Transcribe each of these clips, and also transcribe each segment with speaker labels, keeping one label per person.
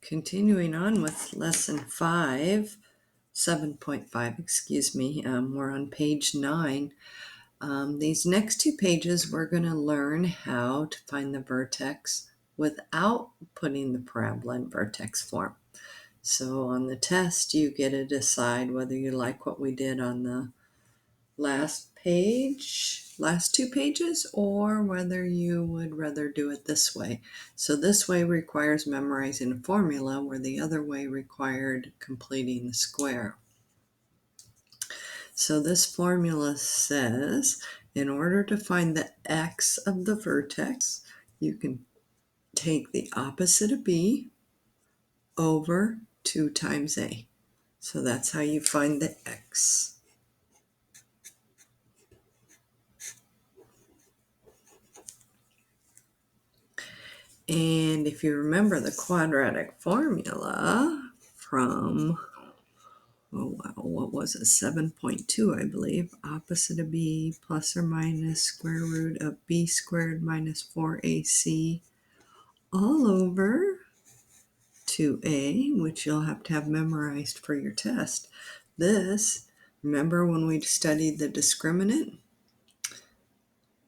Speaker 1: Continuing on with lesson 5, 7.5, excuse me. We're on page 9. These next two pages, we're going to learn how to find the vertex without putting the parabola in vertex form. So on the test, you get to decide whether you like what we did on the last two pages, or whether you would rather do it this way. So this way requires memorizing a formula, where the other way required completing the square. So this formula says, in order to find the x of the vertex, you can take the opposite of b over 2 times a. So that's how you find the x. And if you remember the quadratic formula from, what was it, 7.2, I believe, opposite of b plus or minus square root of b squared minus 4ac all over 2a, which you'll have to have memorized for your test. This, remember when we studied the discriminant?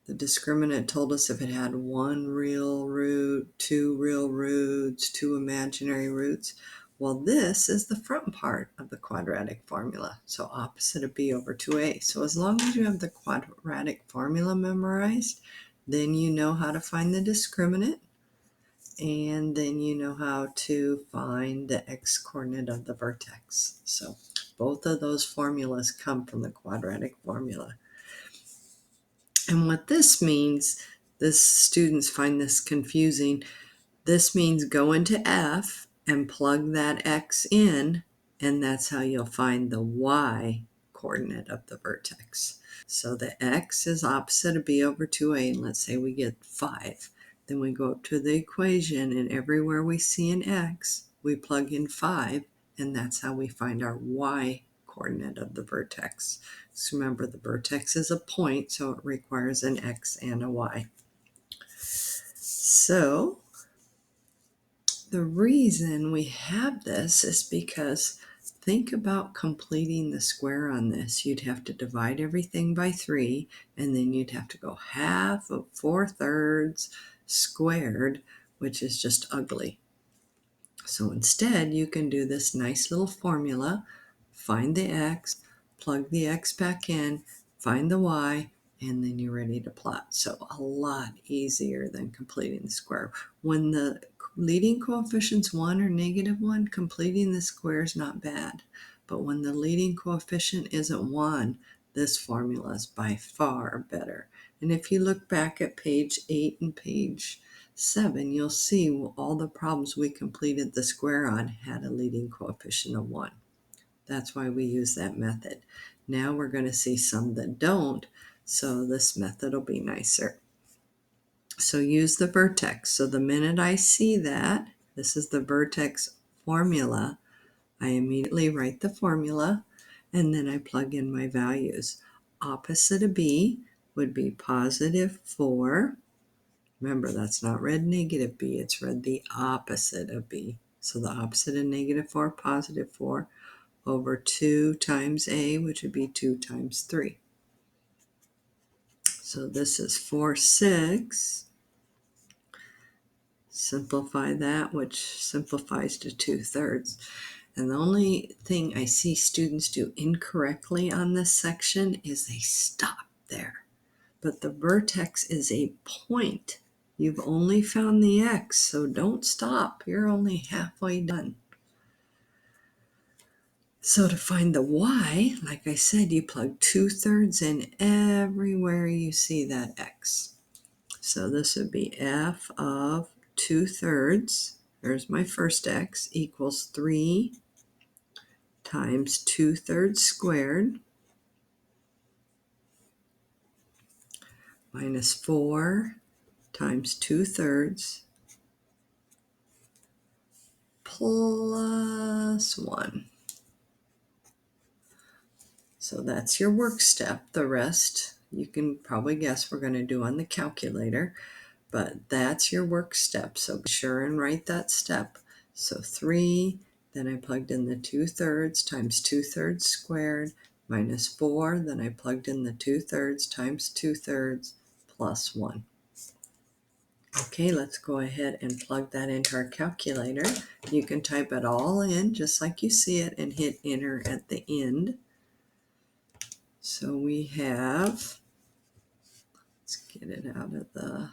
Speaker 1: The discriminant told us if it had one real root, two real roots, two imaginary roots. Well, this is the front part of the quadratic formula. So opposite of b over 2a. So as long as you have the quadratic formula memorized, then you know how to find the discriminant. And then you know how to find the x-coordinate of the vertex. So both of those formulas come from the quadratic formula. And what this means, students find this confusing. This means go into F and plug that X in, and that's how you'll find the Y coordinate of the vertex. So the X is opposite of B over 2A, and let's say we get 5. Then we go up to the equation, and everywhere we see an X, we plug in 5, and that's how we find our Y coordinate of the vertex. So remember, the vertex is a point, so it requires an X and a Y. So the reason we have this is because think about completing the square on this. You'd have to divide everything by 3, and then you'd have to go half of 4/3 squared, which is just ugly. So instead, you can do this nice little formula, find the x, plug the x back in, find the y, and then you're ready to plot. So a lot easier than completing the square. When the leading coefficient's 1 or -1, completing the square is not bad. But when the leading coefficient isn't 1, this formula is by far better. And if you look back at page 8 and page 7, you'll see all the problems we completed the square on had a leading coefficient of 1. That's why we use that method. Now we're going to see some that don't, so this method will be nicer. So use the vertex. So the minute I see that, this is the vertex formula, I immediately write the formula, and then I plug in my values. Opposite of b would be +4. Remember, that's not read negative b, it's read the opposite of b. So the opposite of -4, +4, over 2 times a, which would be 2 times 3. So this is 4, 6. Simplify that, which simplifies to 2/3. And the only thing I see students do incorrectly on this section is they stop there. But the vertex is a point. You've only found the x, so don't stop. You're only halfway done. So to find the y, like I said, you plug 2/3 in everywhere you see that x. So this would be f of 2/3. There's my first x, equals 3 times 2/3 squared minus 4 times 2/3 plus 1. So that's your work step. The rest you can probably guess we're going to do on the calculator, but that's your work step. So be sure and write that step. So 3, then I plugged in the 2/3 times 2/3 squared minus 4, then I plugged in the 2/3 times 2/3 plus 1. Okay, let's go ahead and plug that into our calculator. You can type it all in just like you see it and hit enter at the end. So we have, let's get it out of the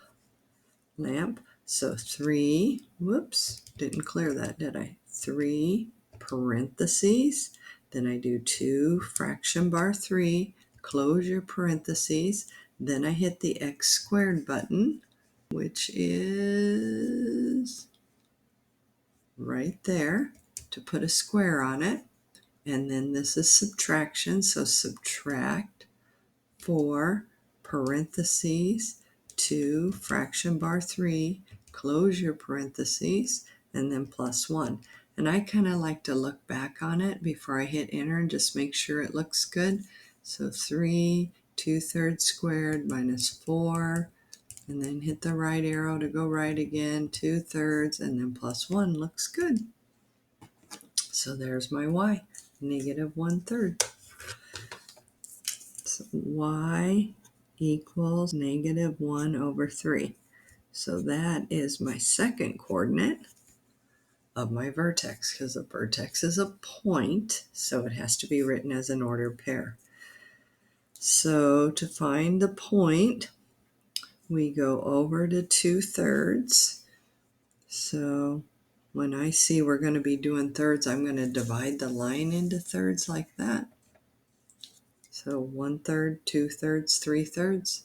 Speaker 1: lamp. So 3, whoops, didn't clear that, did I? 3 parentheses, then I do 2 fraction bar 3, close your parentheses, then I hit the x squared button, which is right there to put a square on it. And then this is subtraction, so subtract 4 parentheses 2 fraction bar 3, close your parentheses, and then plus 1. And I kind of like to look back on it before I hit enter and just make sure it looks good. So 3 2/3 squared minus 4, and then hit the right arrow to go right again, 2/3, and then plus 1 looks good. So there's my y, negative 1/3. So y equals negative 1 over 3. So that is my second coordinate of my vertex, because a vertex is a point, so it has to be written as an ordered pair. So to find the point, we go over to 2/3. So when I see we're going to be doing thirds, I'm going to divide the line into thirds like that. So 1/3, 2/3, 3/3.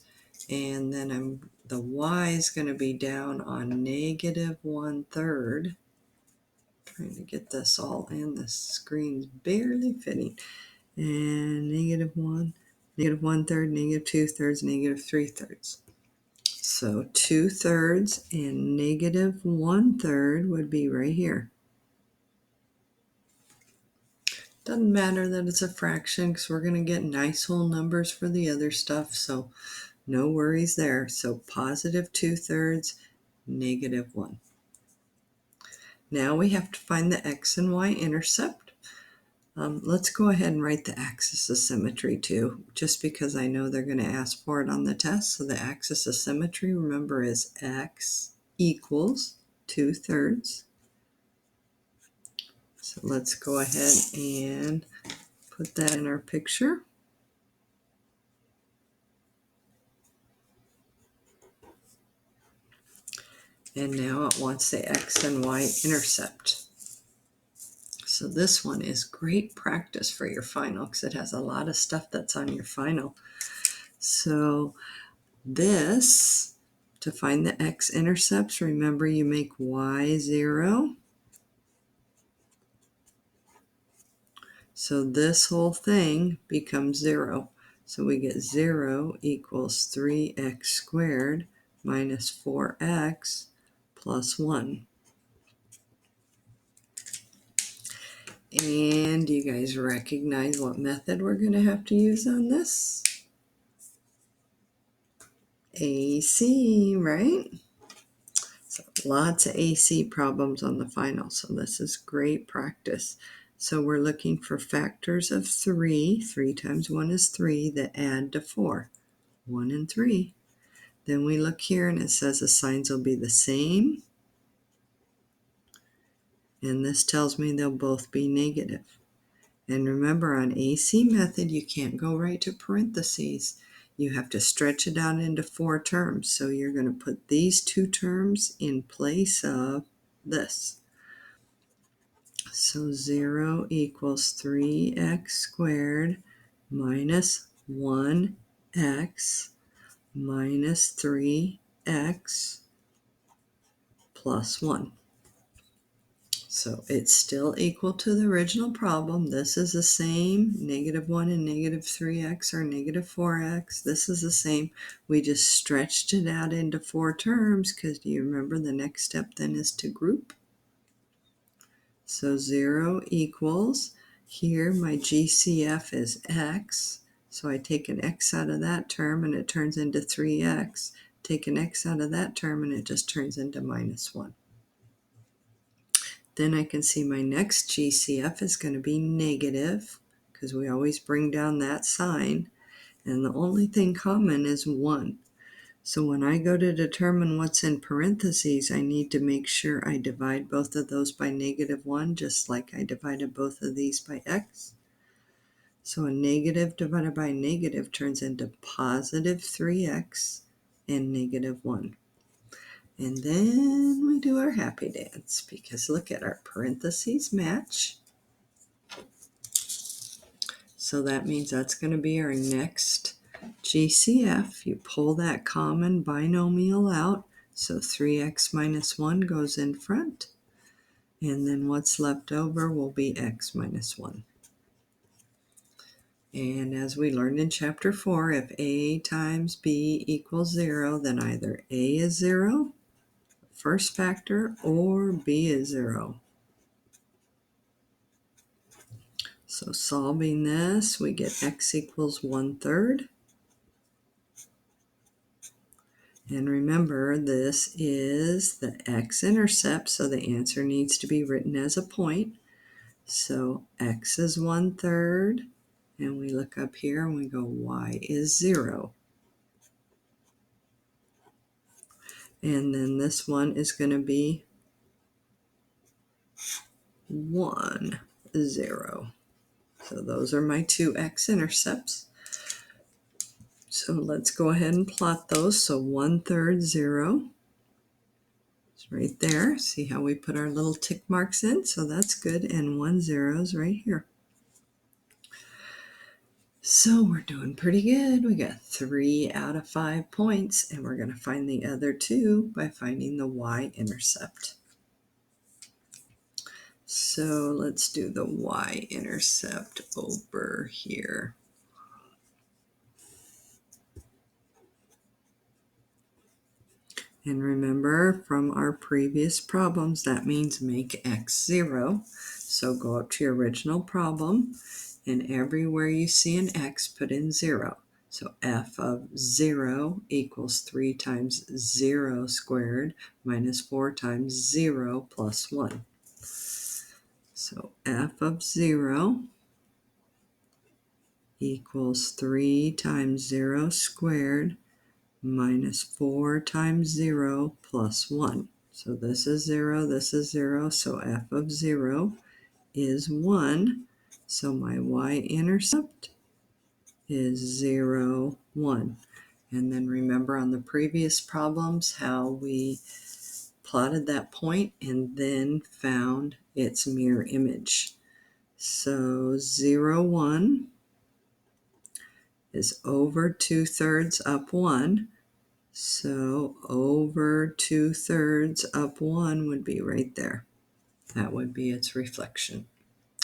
Speaker 1: And then the y is going to be down on negative 1/3. Trying to get this all in. The screen's barely fitting. And negative 1, negative 1/3, negative 2/3, negative 3/3. So 2/3 and negative 1/3 would be right here. Doesn't matter that it's a fraction because we're going to get nice whole numbers for the other stuff, so no worries there. So positive 2/3, negative 1. Now we have to find the x and y intercept. Let's go ahead and write the axis of symmetry too, just because I know they're going to ask for it on the test. So the axis of symmetry, remember, is x equals 2/3. So let's go ahead and put that in our picture. And now it wants the x and y intercept. So this one is great practice for your final because it has a lot of stuff that's on your final. So this, to find the x-intercepts, remember you make y 0. So this whole thing becomes 0. So we get 0 equals 3x squared minus 4x plus 1. And do you guys recognize what method we're going to have to use on this? AC, right? So lots of AC problems on the final, so this is great practice. So we're looking for factors of 3. 3 times 1 is 3 that add to 4. 1 and 3. Then we look here and it says the signs will be the same. And this tells me they'll both be negative. And remember, on AC method, you can't go right to parentheses. You have to stretch it out into 4 terms. So you're going to put these 2 terms in place of this. So 0 equals 3x squared minus 1x minus 3x plus 1. So it's still equal to the original problem. This is the same. Negative 1 and negative 3x are negative 4x. This is the same. We just stretched it out into 4 terms because do you remember the next step then is to group? So 0 equals, here my GCF is x. So I take an x out of that term and it turns into 3x. Take an x out of that term and it just turns into minus 1. Then I can see my next GCF is going to be negative, because we always bring down that sign. And the only thing common is 1. So when I go to determine what's in parentheses, I need to make sure I divide both of those by -1, just like I divided both of these by x. So a negative divided by a negative turns into positive 3x and -1. And then we do our happy dance, because look at our parentheses match. So that means that's going to be our next GCF. You pull that common binomial out. So 3x minus 1 goes in front. And then what's left over will be x minus 1. And as we learned in chapter 4, if a times b equals 0, then either a is 0, first factor, or b is 0. So solving this, we get x equals 1/3. And remember, this is the X-Intercept, so the answer needs to be written as a point. So x is 1/3, and we look up here and we go y is 0. And then this one is going to be 1, 0. So those are my two X-Intercepts. So let's go ahead and plot those. So 1/3, 0. It's right there. See how we put our little tick marks in? So that's good. And 1 0 is right here. So we're doing pretty good. We got 3 out of 5 points, and we're going to find the other 2 by finding the y-intercept. So let's do the y-intercept over here. And remember from our previous problems, that means make x 0. So go up to your original problem, and everywhere you see an x, put in 0. So f of 0 equals 3 times 0 squared minus 4 times 0 plus 1. So f of 0 equals 3 times 0 squared minus 4 times 0 plus 1. So this is 0, this is 0, so f of 0 is 1. So my y-intercept is 0, 1. And then remember on the previous problems how we plotted that point and then found its mirror image. So 0, 1 is over 2/3 up 1. So over 2/3 up 1 would be right there. That would be its reflection.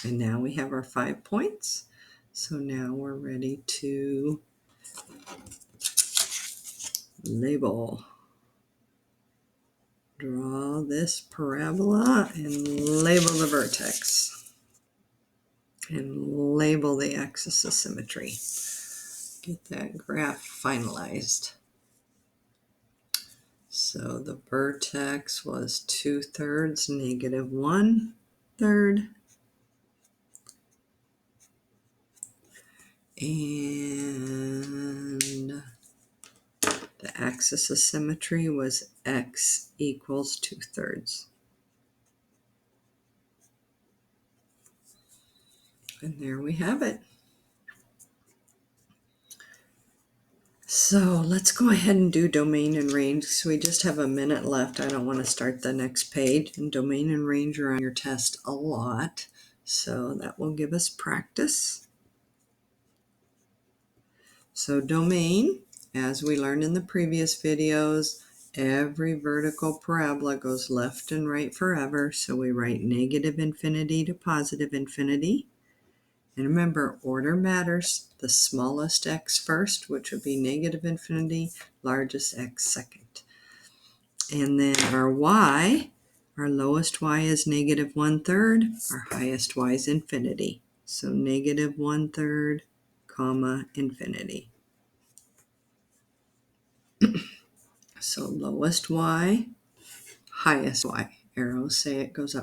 Speaker 1: And now we have our 5 points. So now we're ready to label. Draw this parabola and label the vertex. And label the axis of symmetry. Get that graph finalized. So the vertex was 2/3 negative 1/3. And the axis of symmetry was x equals 2/3. And there we have it. So let's go ahead and do domain and range. So we just have a minute left. I don't want to start the next page. And domain and range are on your test a lot. So that will give us practice. So domain, as we learned in the previous videos, every vertical parabola goes left and right forever. So we write negative infinity to positive infinity. And remember, order matters. The smallest x first, which would be negative infinity, largest x second. And then our y, our lowest y is negative 1/3, our highest y is infinity. So negative 1/3, comma, infinity. So lowest y, highest y. Arrows say it goes up